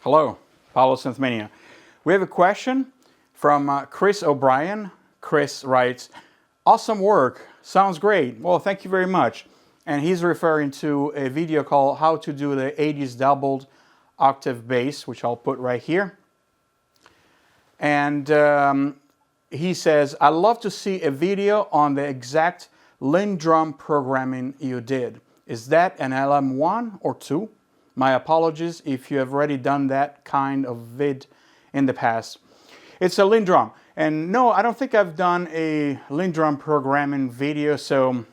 Hello, Paulo Synthmania. We have a question from Chris O'Brien. Chris writes, awesome work, sounds great. Well, thank you very much. And he's referring to a video called How to Do the 80s Doubled Octave Bass, which I'll put right here. And he says, I'd love to see a video on the exact LinDrum programming you did. Is that an LM1 or 2? My apologies if you have already done that kind of vid in the past. It's a LinDrum. And no, I don't think I've done a LinDrum programming video, so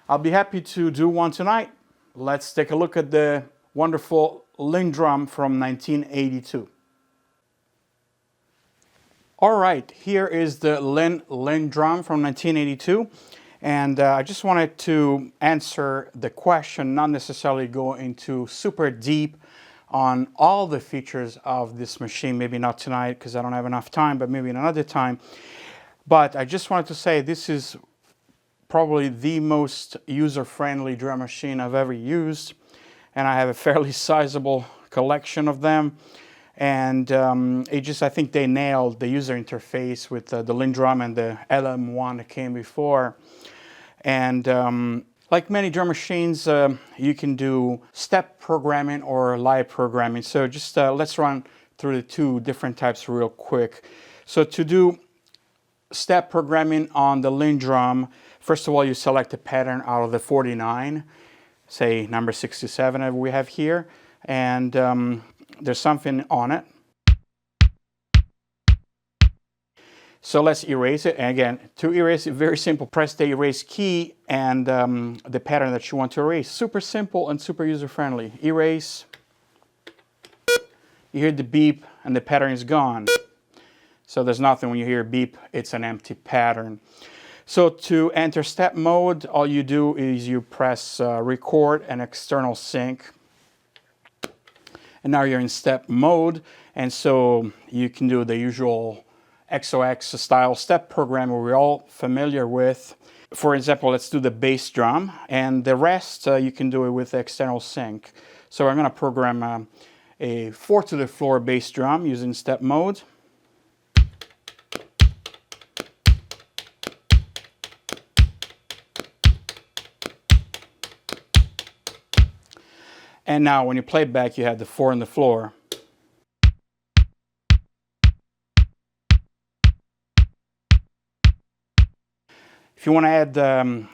I'll be happy to do one tonight. Let's take a look at the wonderful LinDrum from 1982. All right, here is the Linn LinnDrum from 1982. And I just wanted to answer the question, not necessarily go into super deep on all the features of this machine. Maybe not tonight because I don't have enough time, but maybe another time. But I just wanted to say this is probably the most user-friendly drum machine I've ever used. And I have a fairly sizable collection of them. And I think they nailed the user interface with the LinnDrum and the LM1 that came before. And like many drum machines, you can do step programming or live programming. So just let's run through the two different types real quick. So to do step programming on the LinnDrum, first of all, you select a pattern out of the 49, say number 67 that we have here, and there's something on it. So let's erase it. And again, to erase it, very simple. Press the erase key and the pattern that you want to erase. Super simple and super user-friendly. Erase. You hear the beep and the pattern is gone. So there's nothing when you hear beep, it's an empty pattern. So to enter step mode, all you do is you press record and external sync. And now you're in step mode. And so you can do the usual XOX style step program we're all familiar with. For example, let's do the bass drum, and the rest you can do it with the external sync. So I'm going to program a 4 to the floor bass drum using step mode. And now when you play back, you have the 4 on the floor. If you want to add,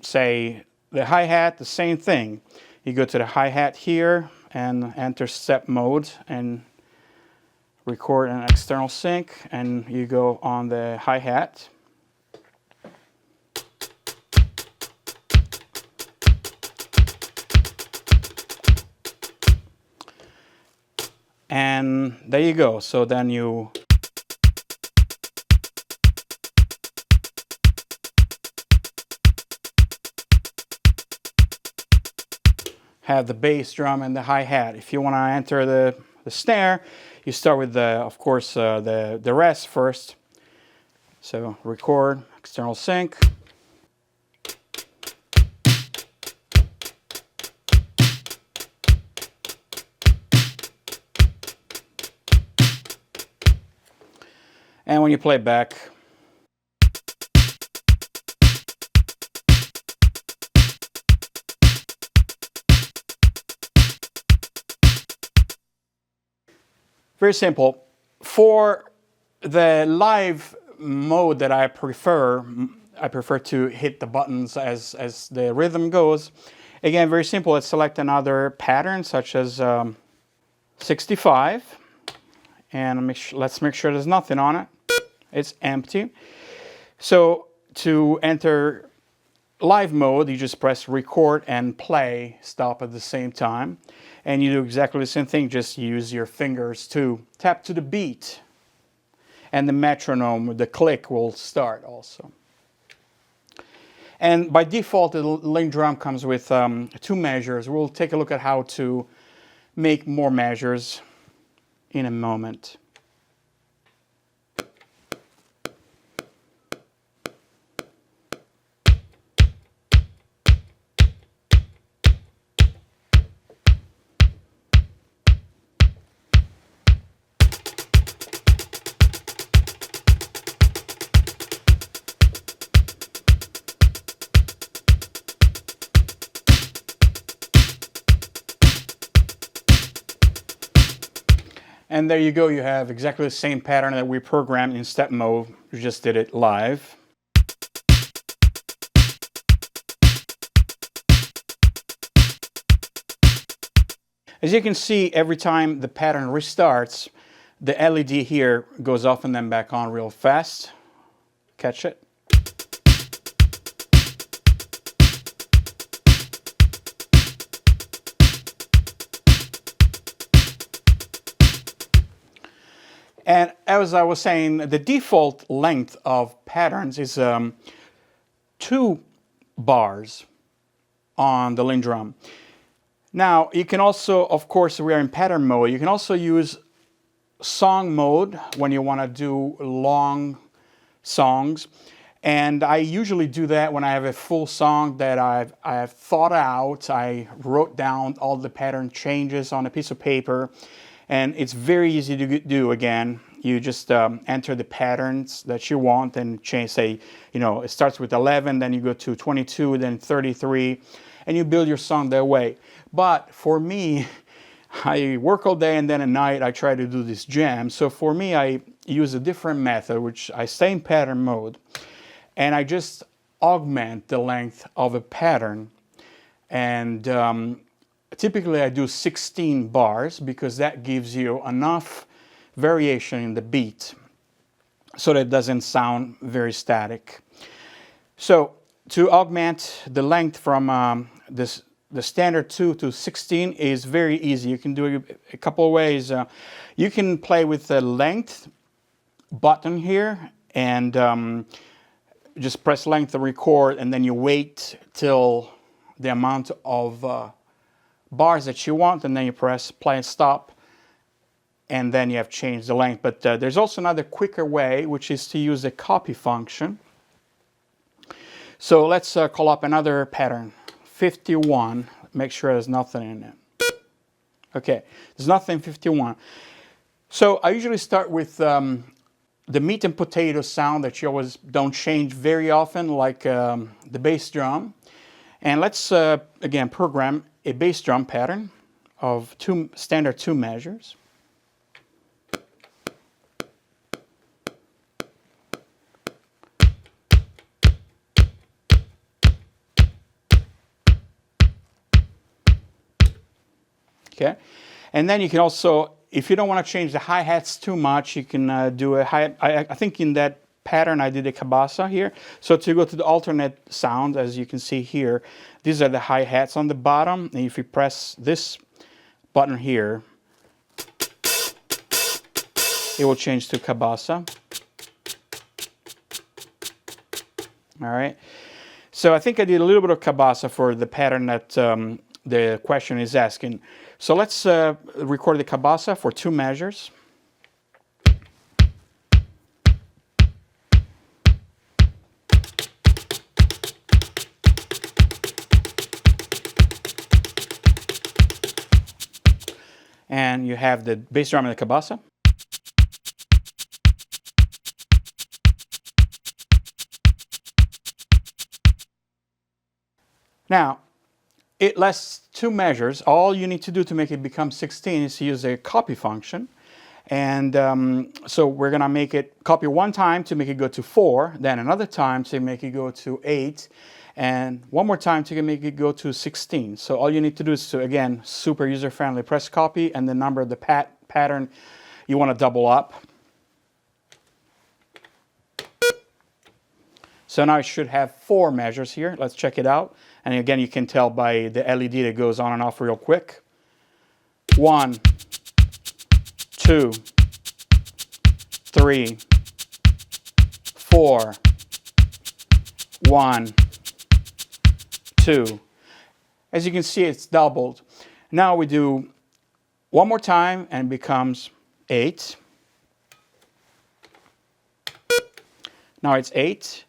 say, the hi-hat, the same thing. You go to the hi-hat here and enter step mode and record an external sync, and you go on the hi-hat. And there you go. So then you have the bass drum and the hi-hat. If you want to enter the snare, you start with of course the rest first. So record, external sync. And when you play back, very simple. For the live mode that I prefer to hit the buttons as the rhythm goes. Again, very simple. Let's select another pattern such as 65. And let's make sure there's nothing on it. It's empty. So to enter live mode, you just press record and play, stop at the same time. And you do exactly the same thing, just use your fingers to tap to the beat. And the metronome, the click, will start also. And by default, the LinnDrum comes with 2 measures. We'll take a look at how to make more measures in a moment. And there you go, you have exactly the same pattern that we programmed in step mode. We just did it live. As you can see, every time the pattern restarts, the LED here goes off and then back on real fast. Catch it? And as I was saying, the default length of patterns is 2 bars on the LinDrum. Now, you can also, of course, we are in pattern mode. You can also use song mode when you want to do long songs. And I usually do that when I have a full song that I've thought out. I wrote down all the pattern changes on a piece of paper. And it's very easy to do. Again, you just enter the patterns that you want and change, say, it starts with 11, then you go to 22, then 33, and you build your song that way. But for me, I work all day and then at night I try to do this jam. So for me, I use a different method, which I stay in pattern mode, and I just augment the length of a pattern. And typically I do 16 bars because that gives you enough variation in the beat so that it doesn't sound very static. So to augment the length from the standard 2 to 16 is very easy. You can do it a couple of ways. You can play with the length button here and just press length to record, and then you wait till the amount of bars that you want, and then you press play and stop, and then you have changed the length. But there's also another quicker way, which is to use the copy function. So let's call up another pattern, 51. Make sure there's nothing in it. Okay, there's nothing in 51. So I usually start with the meat and potato sound that you always don't change very often, like the bass drum. And let's again program a bass drum pattern of standard 2 measures. Okay, and then you can also, if you don't want to change the hi-hats too much, you can do a hi. I think in that pattern I did a cabasa here. So to go to the alternate sound, as you can see here, these are the hi-hats on the bottom, and if you press this button here, it will change to cabasa. All right, so I think I did a little bit of cabasa for the pattern that the question is asking. So let's record the cabasa for 2 measures. And you have the bass drum and the cabasa. Now, it lasts 2 measures. All you need to do to make it become 16 is to use a copy function. And so we're going to make it copy 1 time to make it go to 4, then another time to make it go to 8, and 1 more time to make it go to 16. So all you need to do is to, again, super user-friendly, press copy and the number of the pattern you want to double up. So now I should have 4 measures here. Let's check it out. And again, you can tell by the LED that goes on and off real quick. 1, 2, 3, 4, 1, 2. As you can see, it's doubled. Now we do 1 more time and it becomes 8. Now it's 8.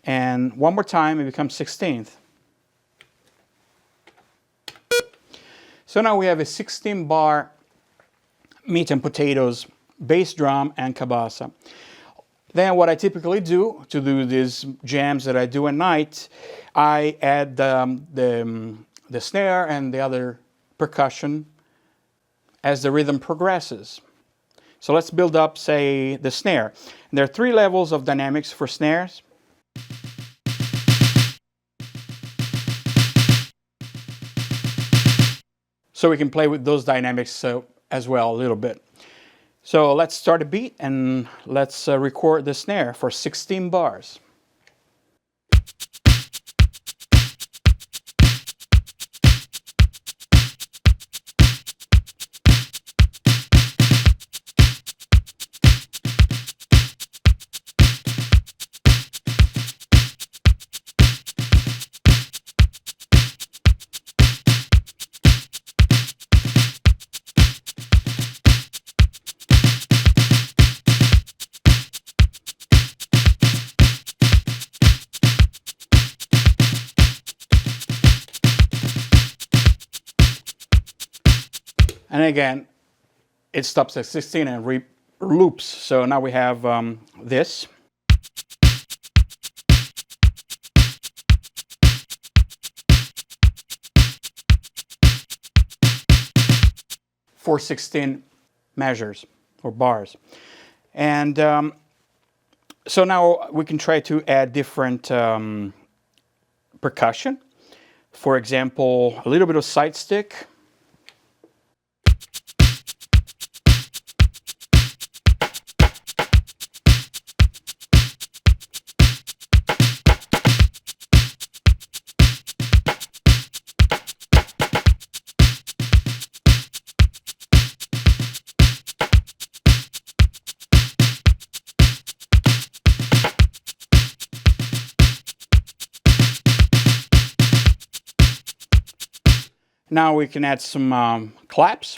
And 1 more time, it becomes 16th. So now we have a 16-bar meat and potatoes, bass drum, and cabasa. Then what I typically do to do these jams that I do at night, I add the snare and the other percussion as the rhythm progresses. So let's build up, say, the snare. And there are 3 levels of dynamics for snares. So we can play with those dynamics as well a little bit. So let's start a beat and let's record the snare for 16 bars. And again, it stops at 16 and loops. So now we have this. For 16 measures or bars. And so now we can try to add different percussion. For example, a little bit of side stick. Now we can add some claps.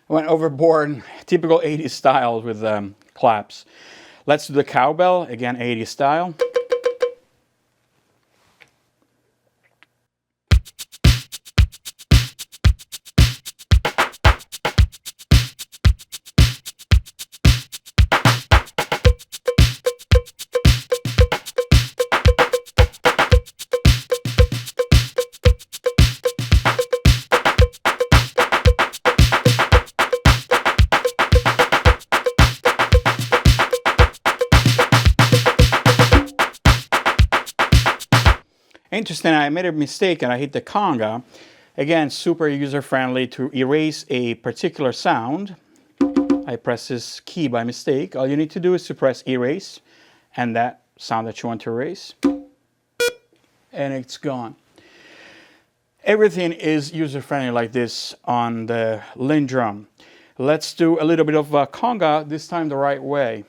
Went overboard, typical 80s style with claps. Let's do the cowbell, again 80s style. Interesting, I made a mistake and I hit the conga. Again, super user-friendly to erase a particular sound. I press this key by mistake. All you need to do is to press erase and that sound that you want to erase. And it's gone. Everything is user-friendly like this on the LinDrum. Let's do a little bit of conga, this time the right way.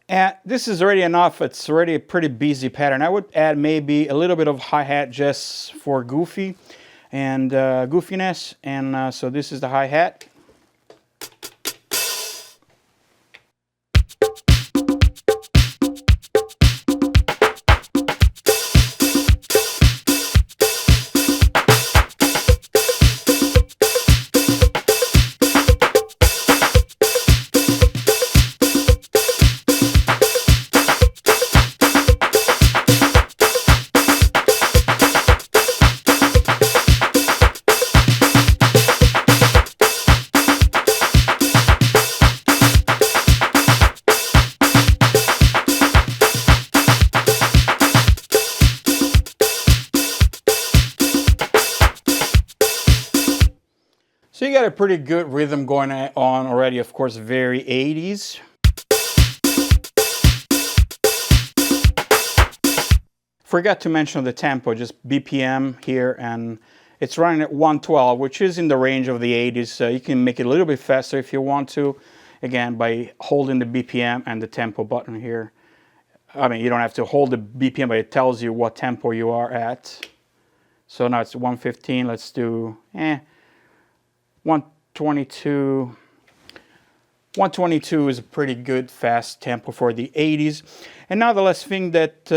And this is already enough. It's already a pretty busy pattern. I would add maybe a little bit of hi-hat just for goofy and goofiness. And so this is the hi-hat. got a pretty good rhythm going on already, of course, very 80s. Forgot to mention the tempo, just BPM here, and it's running at 112, which is in the range of the 80s. So you can make it a little bit faster if you want to, again, by holding the BPM and the tempo button here. I mean, you don't have to hold the BPM, but it tells you what tempo you are at. So now it's 115. Let's do 122. 122 is a pretty good fast tempo for the 80s. And now the last thing that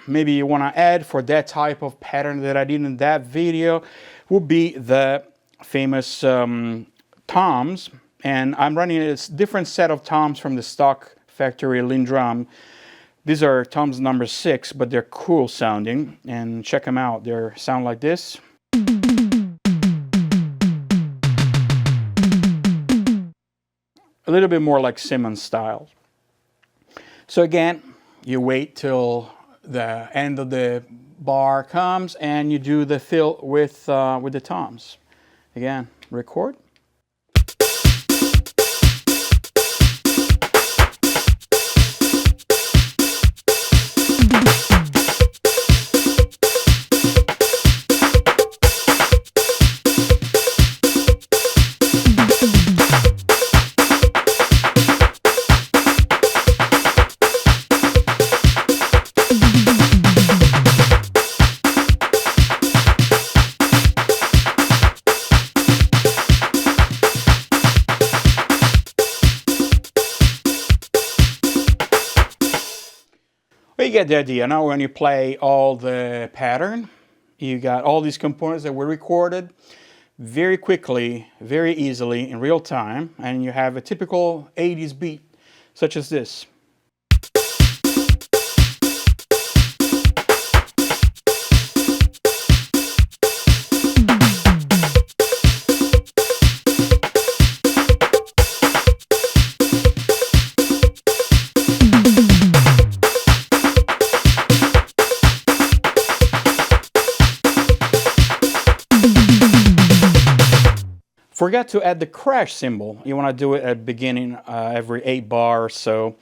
maybe you want to add for that type of pattern that I did in that video would be the famous toms. And I'm running a different set of toms from the stock factory LinDrum. These are toms number 6, but they're cool sounding. And check them out. They sound like this. A little bit more like Simmons style. So again, you wait till the end of the bar comes and you do the fill with the toms. Again, record. Well, you get the idea. Now when you play all the pattern, you got all these components that were recorded very quickly, very easily, in real time, and you have a typical 80s beat, such as this. Forgot to add the crash symbol. You want to do it at the beginning every 8 bar or so.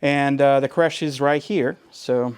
And the crash is right here. So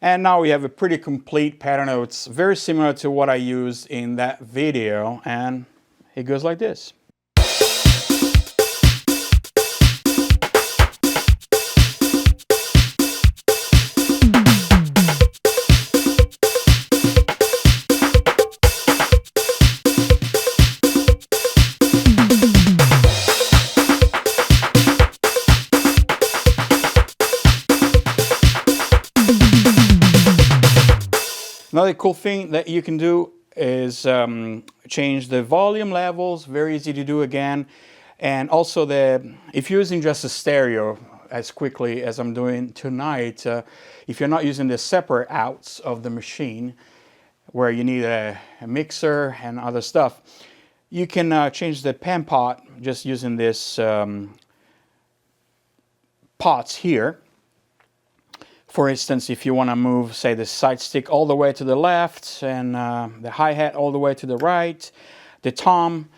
and now we have a pretty complete pattern. It's very similar to what I used in that video, and it goes like this. Another cool thing that you can do is change the volume levels. Very easy to do again. And also if you're using just a stereo as quickly as I'm doing tonight, if you're not using the separate outs of the machine where you need a mixer and other stuff, you can change the pen pot just using this pots here. For instance, if you want to move, say, the side stick all the way to the left and the hi-hat all the way to the right, the tom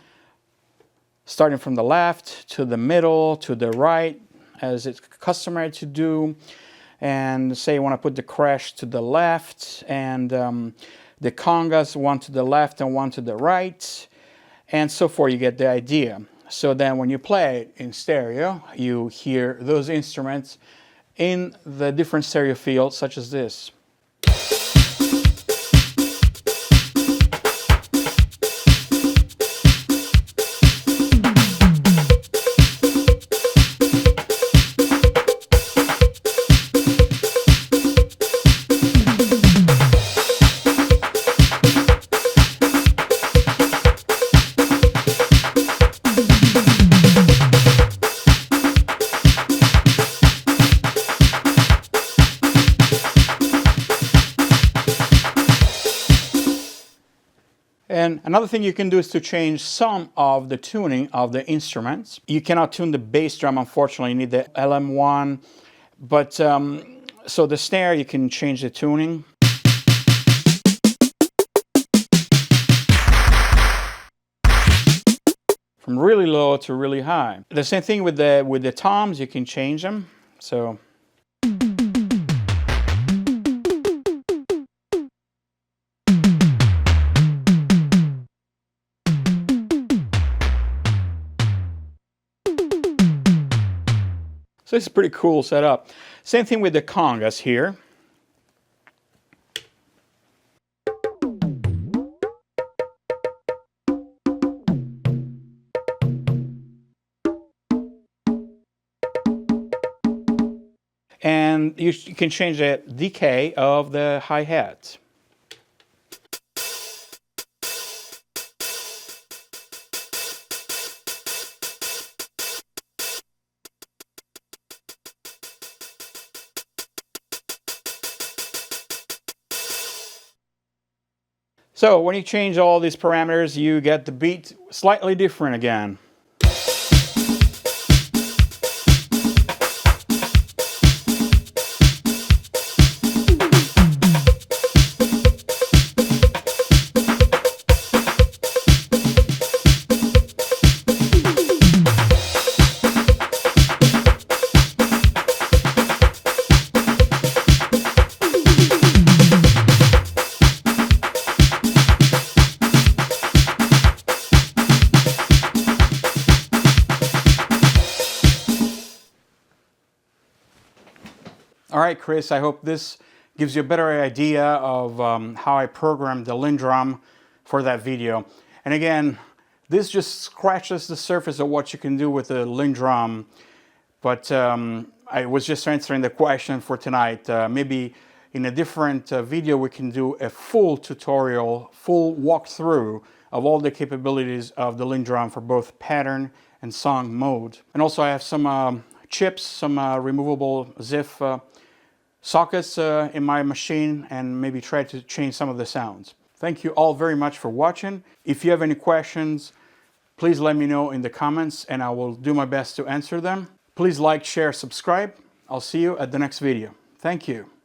starting from the left to the middle to the right, as it's customary to do, and say you want to put the crash to the left, and the congas one to the left and one to the right, and so forth. You get the idea. So then when you play it in stereo, you hear those instruments in the different stereo fields, such as this. And another thing you can do is to change some of the tuning of the instruments. You cannot tune the bass drum, unfortunately, you need the LM1. But so the snare, you can change the tuning. From really low to really high. The same thing with the toms, you can change them. So it's a pretty cool setup. Same thing with the congas here. And you can change the decay of the hi-hat. So when you change all these parameters, you get the beat slightly different again. All right, Chris, I hope this gives you a better idea of how I programmed the LinDrum for that video. And again, this just scratches the surface of what you can do with the LinDrum. But I was just answering the question for tonight. Maybe in a different video we can do a full tutorial, full walkthrough of all the capabilities of the LinDrum for both pattern and song mode. And also I have some chips, some removable ZIF sockets in my machine, and maybe try to change some of the sounds. Thank you all very much for watching. If you have any questions, please let me know in the comments and I will do my best to answer them. Please like, share, subscribe. I'll see you at the next video. Thank you.